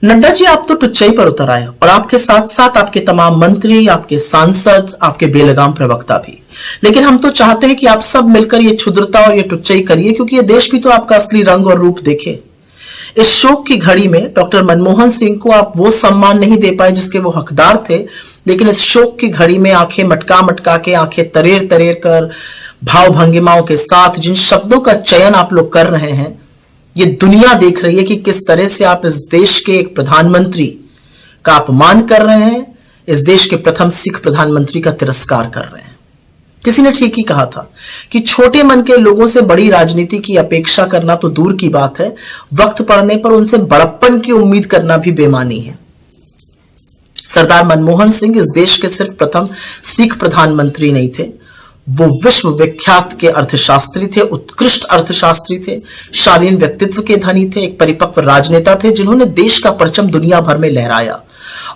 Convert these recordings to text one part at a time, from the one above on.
नड्डा जी, आप तो टुच्चई पर उतर आए और आपके साथ साथ आपके तमाम मंत्री, आपके सांसद, आपके बेलगाम प्रवक्ता भी। लेकिन हम तो चाहते हैं कि आप सब मिलकर ये क्षुद्रता और ये टुच्चई करिए, क्योंकि ये देश भी तो आपका असली रंग और रूप देखे। इस शोक की घड़ी में डॉक्टर मनमोहन सिंह को आप वो सम्मान नहीं दे पाए जिसके वो हकदार थे, लेकिन इस शोक की घड़ी में आंखें मटका मटका के, आंखें तरेर तरेर कर, भाव भंगिमाओं के साथ जिन शब्दों का चयन आप लोग कर रहे हैं, ये दुनिया देख रही है कि किस तरह से आप इस देश के एक प्रधानमंत्री का अपमान कर रहे हैं, इस देश के प्रथम सिख प्रधानमंत्री का तिरस्कार कर रहे हैं। किसी ने ठीक ही कहा था कि छोटे मन के लोगों से बड़ी राजनीति की अपेक्षा करना तो दूर की बात है, वक्त पड़ने पर उनसे बड़प्पन की उम्मीद करना भी बेमानी है। सरदार मनमोहन सिंह इस देश के सिर्फ प्रथम सिख प्रधानमंत्री नहीं थे, वो विश्व विख्यात के अर्थशास्त्री थे, उत्कृष्ट अर्थशास्त्री थे, शालीन व्यक्तित्व के धनी थे, एक परिपक्व राजनेता थे जिन्होंने देश का परचम दुनिया भर में लहराया।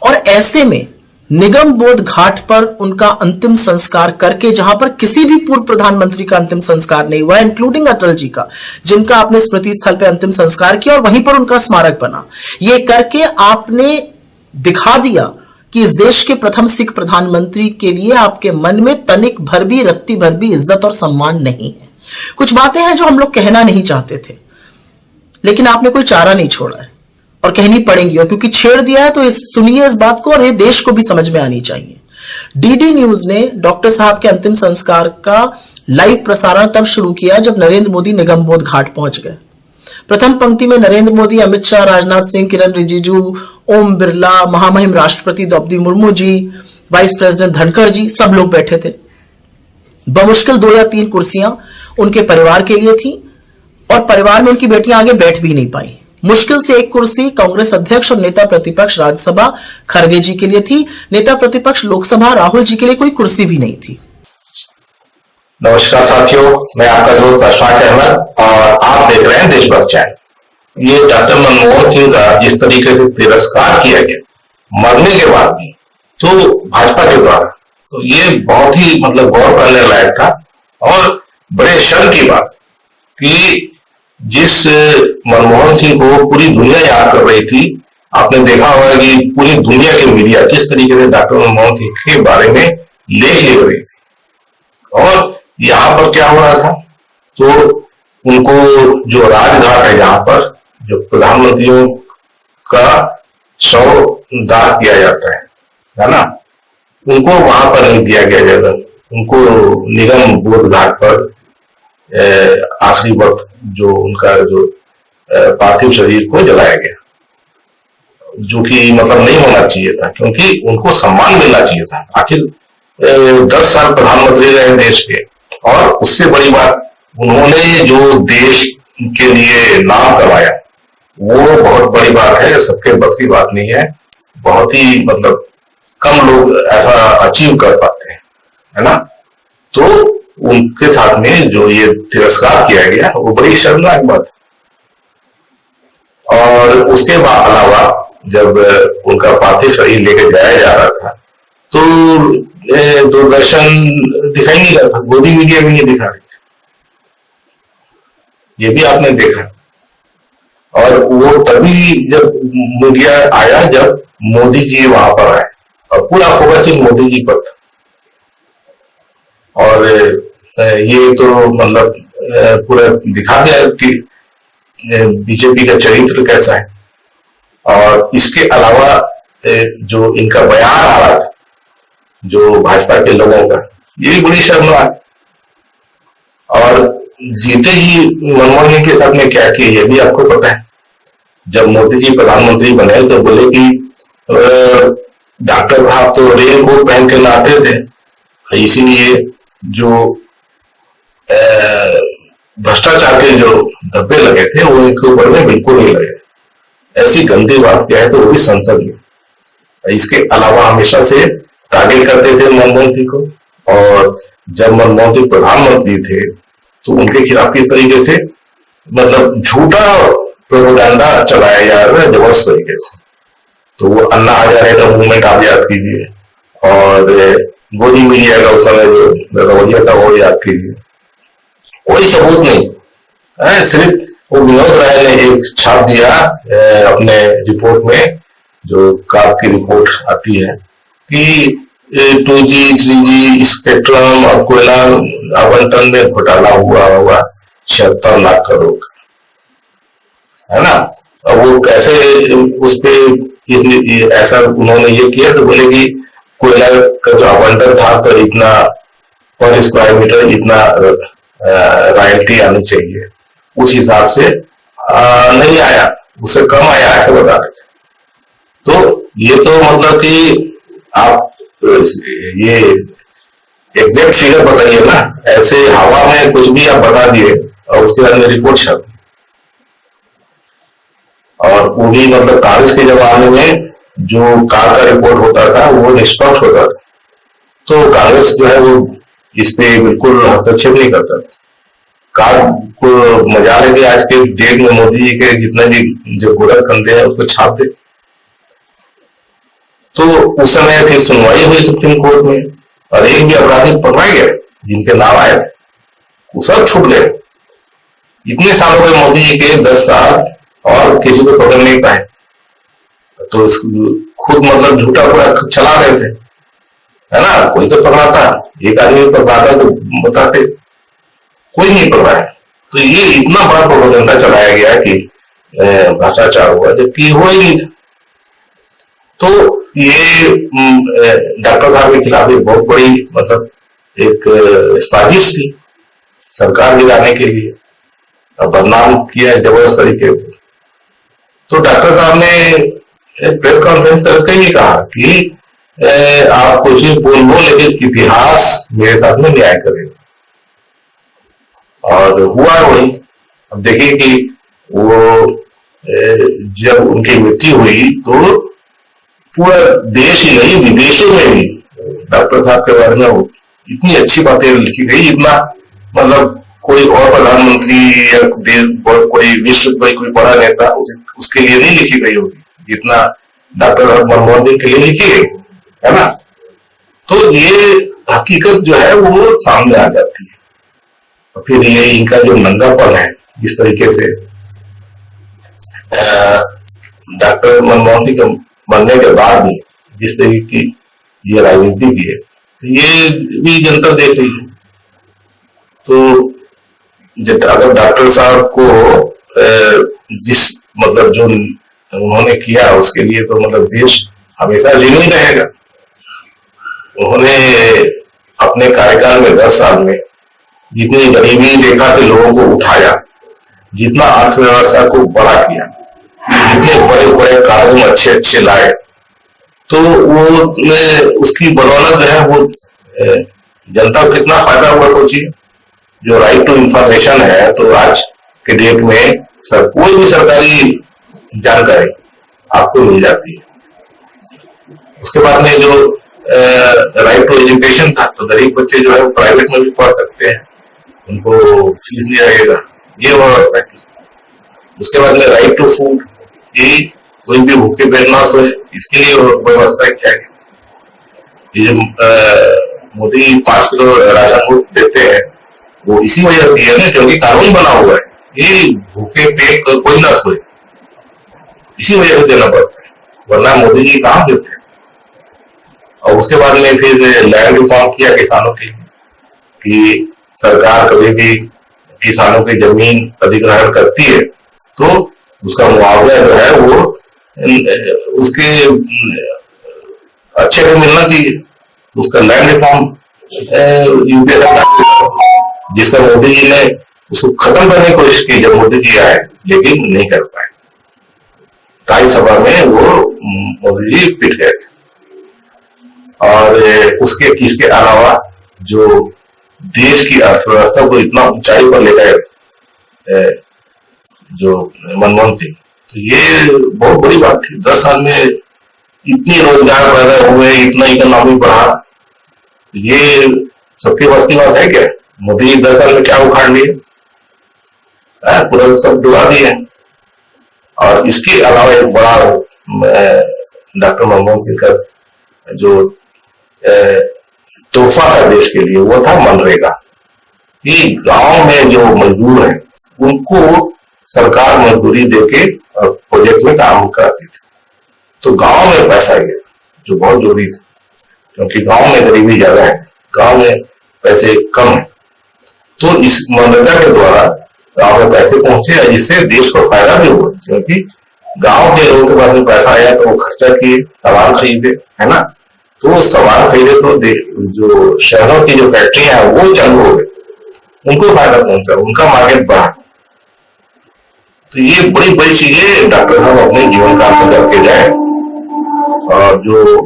और ऐसे में निगम बोध घाट पर उनका अंतिम संस्कार करके, जहां पर किसी भी पूर्व प्रधानमंत्री का अंतिम संस्कार नहीं हुआ, इंक्लूडिंग अटल जी का, जिनका आपने स्मृति स्थल पर अंतिम संस्कार किया और वहीं पर उनका स्मारक बना, ये करके आपने दिखा दिया कि इस देश के प्रथम सिख प्रधानमंत्री के लिए आपके मन में तनिक भर भी, रत्ती भर भी इज्जत और सम्मान नहीं है। कुछ बातें हैं जो हम लोग कहना नहीं चाहते थे, लेकिन आपने कोई चारा नहीं छोड़ा है और कहनी पड़ेंगी, और क्योंकि छेड़ दिया है तो सुनिए इस बात को, और ये देश को भी समझ में आनी चाहिए। डीडी न्यूज ने डॉक्टर साहब के अंतिम संस्कार का लाइव प्रसारण तब शुरू किया जब नरेंद्र मोदी निगमबोध घाट पहुंच गए। प्रथम पंक्ति में नरेंद्र मोदी, अमित शाह, राजनाथ सिंह, किरण रिजिजू, ओम बिरला, महामहिम राष्ट्रपति द्रौपदी मुर्मू जी, वाइस प्रेसिडेंट धनखड़ जी, सब लोग बैठे थे। बमुश्किल 2 या 3 कुर्सियां उनके परिवार के लिए थी और परिवार में उनकी बेटियां आगे बैठ भी नहीं पाई। मुश्किल से 1 कुर्सी कांग्रेस अध्यक्ष और नेता प्रतिपक्ष राज्यसभा खड़गे जी के लिए थी। नेता प्रतिपक्ष लोकसभा राहुल जी के लिए कोई कुर्सी भी नहीं थी। नमस्कार साथियों, मैं आपका दोस्त अशफाक अहमद और आप देख रहे हैं देशभक्त चैनल। ये डॉक्टर मनमोहन सिंह का जिस तरीके से तिरस्कार किया गया मरने के बाद भी, तो भाजपा के द्वारा, तो ये बहुत ही गौर करने लायक था। और बड़े शर्म की बात कि जिस मनमोहन सिंह को पूरी दुनिया याद कर रही थी, आपने देखा होगा कि पूरी दुनिया के मीडिया किस तरीके से डॉक्टर मनमोहन सिंह के बारे में लेख लिख रही थी। और यहाँ पर क्या हो रहा था, तो उनको जो राजघाट है, जहां पर जो प्रधानमंत्रियों का शव दाह किया जाता है ना, उनको वहां पर नहीं दिया गया जाता, उनको निगम बोध घाट पर आखिरी वक्त जो उनका जो पार्थिव शरीर को जलाया गया, जो कि नहीं होना चाहिए था, क्योंकि उनको सम्मान मिलना चाहिए था। आखिर 10 साल प्रधानमंत्री रहे देश के, और उससे बड़ी बात, उन्होंने जो देश के लिए नाम कमाया, वो बहुत बड़ी बात है, सबके बस की बात नहीं है। बहुत ही कम लोग ऐसा अचीव कर पाते हैं, है ना। तो उनके साथ में जो ये तिरस्कार किया गया, वो बड़ी शर्मनाक बात है। और उसके बाद अलावा जब उनका पार्थिव शरीर लेके जाया जा रहा था, तो दूरदर्शन दिखाई नहीं रहा था, गोदी मीडिया भी नहीं दिखा रही थी, ये भी आपने देखा। और वो तभी जब मीडिया आया जब मोदी जी वहां पर आए, और पूरा फोकस ही मोदी जी पर था। और ये तो पूरा दिखा दिया कि बीजेपी का चरित्र कैसा है। और इसके अलावा जो इनका बयान आ रहा था, जो भाजपा के लोगों का, ये बड़ी शर्मनाक। और जीते ही मनमोहन सिंह के साथ में क्या किया, ये भी आपको पता है। जब मोदी जी प्रधानमंत्री बने तो बोले कि डॉक्टर साहब तो रेल कोट पहन के लाते थे, इसीलिए जो भ्रष्टाचार के जो धब्बे लगे थे वो इनके ऊपर में बिल्कुल नहीं लगे। ऐसी गंदी बात क्या है, तो वो भी संसद में। इसके अलावा हमेशा से टारगेट करते थे मनमोहन सिंह को, और जब मनमोहन सिंह प्रधानमंत्री थे तो उनके खिलाफ किस तरीके से झूठा प्रोपेगेंडा चलाया जा रहा है जबरदस्त तरीके से। तो वो अन्ना हजारे का मूवमेंट आप याद कीजिए, और गोदी मीडिया का उस समय जो रवैया था वो याद कीजिए। कोई सबूत नहीं है, सिर्फ वो विनोद राय ने एक छाप दिया अपने रिपोर्ट में, जो काग की रिपोर्ट आती है, कि 2G 3G स्पेक्ट्रम और कोयला आवंटन में घोटाला हुआ होगा 76 लाख करोड़ का, है ना। अब वो कैसे उस पे ऐसा उन्होंने ये किया, तो बोले कि कोयला का जो आवंटन था तो इतना पर स्क्वायर मीटर इतना रॉयल्टी आनी चाहिए, उस हिसाब से नहीं आया, उससे कम आया, ऐसे बता रहे थे। तो ये तो मतलब कि आप ये एग्जैक्ट फिगर बताइए ना, ऐसे हवा में कुछ भी आप बता दिए और उसके बाद में रिपोर्ट छप, और वो भी मतलब कांग्रेस के जमाने में जो काग का रिपोर्ट होता था वो निष्पक्ष होता था, तो कांग्रेस जो है वो इस पे बिल्कुल हस्तक्षेप नहीं करता था। काग को मजा लेके आज के डेट में मोदी जी के जितने भी जो गोरख धंधे हैं उसको छाप दे। तो उस समय फिर सुनवाई हुई सुप्रीम कोर्ट में, और एक भी अपराधी पकड़ा गया जिनके नाम आए थे, वो सब छूट गए। इतने सालों के मोदी जी के 10 साल और किसी को पकड़ नहीं पाए, तो खुद मतलब झूठा पूरा चला रहे थे, है ना। कोई तो पकड़ाता, एक आदमी पर बाधा तो बताते, कोई नहीं पकड़ा है। तो ये इतना बड़ा प्रोपेगेंडा चलाया गया कि भ्रष्टाचार हुआ, जबकि हुआ ही नहीं था। तो ये डॉक्टर साहब के खिलाफ एक बहुत बड़ी मतलब एक साजिश थी सरकार गिराने के लिए, बदनाम किया जबरदस्त तरीके से। तो डॉक्टर साहब ने प्रेस कॉन्फ्रेंस करके ही कहा कि आप कुछ ही बोल लो, लेकिन इतिहास मेरे साथ में न्याय करेगा, और हुआ वही। अब देखिए कि वो जब उनकी मृत्यु हुई तो पूरा देश ही नहीं विदेशों में भी डॉक्टर साहब के बारे में इतनी अच्छी बातें लिखी गई, इतना मतलब कोई और प्रधानमंत्री या कोई विश्व कोई बड़ा नेता उसके लिए नहीं लिखी गई होगी जितना डॉक्टर मनमोहन सिंह के लिए लिखी गई, है ना। तो ये हकीकत जो है वो सामने आ जाती है, और फिर ये इनका जो नंगापन है इस तरीके से डॉक्टर मनमोहन सिंह के बनने के बाद भी जिस तरीके की ये राजनीति की है, तो ये भी जनता देख रही है। तो अगर डॉक्टर साहब को जिस मतलब जो उन्होंने किया उसके लिए तो मतलब देश हमेशा ऋणी ही रहेगा। उन्होंने अपने कार्यकाल में 10 साल में जितनी गरीबी रेखा से लोगों को उठाया, जितना अर्थव्यवस्था को बड़ा किया, जितने बड़े बड़े कानून अच्छे अच्छे लाए, तो वो उसकी बदौलत जो है वो जनता को कितना फायदा हुआ सोचिए। जो राइट टू इंफॉर्मेशन है, तो आज के डेट में कोई भी सरकारी जानकारी आपको मिल जाती है। उसके बाद में जो राइट टू एजुकेशन था, तो गरीब बच्चे जो है प्राइवेट में भी पढ़ सकते हैं, उनको फीस नहीं लगेगा, ये व्यवस्था की। उसके बाद में राइट टू फूड, ये कोई भी भूखे पेट ना सोए, इसके लिए व्यवस्था क्या है। ये मोदी 5 किलो राशन देते हैं, वो इसी वजह से है ना, क्योंकि कानून बना हुआ है ये भूखे पेट कोई ना सोए, इसी वजह से देना पड़ता है, वरना मोदी जी कहाँ देते हैं। और उसके बाद में फिर लैंड रिफॉर्म किया किसानों के लिए, कि सरकार कभी भी किसानों की जमीन अधिग्रहण करती है तो उसका मुआवजा जो है वो उसके अच्छे में मिलना चाहिए। उसका लैंड रिफॉर्म यूपीए सरकार, जिसका मोदी जी ने उसको खत्म करने की कोशिश की जब मोदी जी आए, लेकिन नहीं कर पाए। राज्यसभा में वो मोदी जी पिट गए थे। और इसके अलावा जो देश की अर्थव्यवस्था को इतना ऊंचाई पर ले गए जो मनमोहन सिंह, तो ये बहुत बड़ी बात थी। 10 साल में इतनी रोजगार पैदा हुए, इतना इकोनॉमी बढ़ा, ये सबके बस की बात है क्या? मोदी जी 10 साल में क्या उखाड़ लिए, पूरा सब डुबा दिए। और इसके अलावा एक बड़ा डॉक्टर मनमोहन सिंह का जो तोहफा था देश के लिए, वो था मनरेगा। ये गांव में जो मजदूर हैं उनको सरकार मजदूरी देके प्रोजेक्ट में काम कराती थी। तो गांव में पैसा गया, जो बहुत जरूरी था, क्योंकि गांव में गरीबी ज्यादा है, गांव में पैसे कम है। तो इस मनरेगा के द्वारा गांव में पैसे पहुंचे और इससे देश को फायदा भी हुआ, क्योंकि गांव के लोगों के पास में पैसा आया तो वो खर्चा किए, सामान खरीदे, है ना। तो वो सामान खरीदे तो जो शहरों की जो फैक्ट्रियां हैं वो चालू हो गई, उनको फायदा पहुंचा, उनका मार्केट बढ़ा। तो ये बड़ी बड़ी चीजें डॉक्टर साहब अपने जीवन काल में करके जाए और जो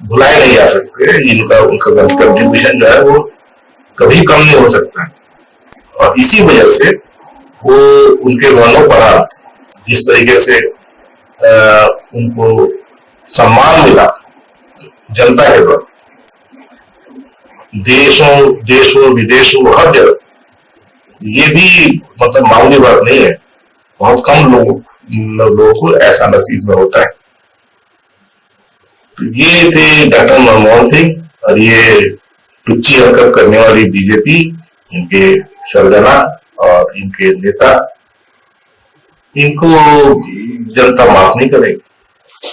भुलाए नहीं जा सकते। इनका उनका कंट्रीब्यूशन जो है वो कभी कम नहीं हो सकता है। और इसी वजह से वो उनके मरणोपरांत जिस तरीके से उनको सम्मान मिला जनता के द्वारा, देशों विदेशों हर जगह, ये भी मतलब मामूली बात नहीं है। बहुत कम लोगों को ऐसा नसीब में होता है। तो ये थे डॉक्टर मनमोहन सिंह और ये टुच्ची हरकत करने वाली बीजेपी, इनके सरगना और इनके नेता, इनको जनता माफ नहीं करेगी।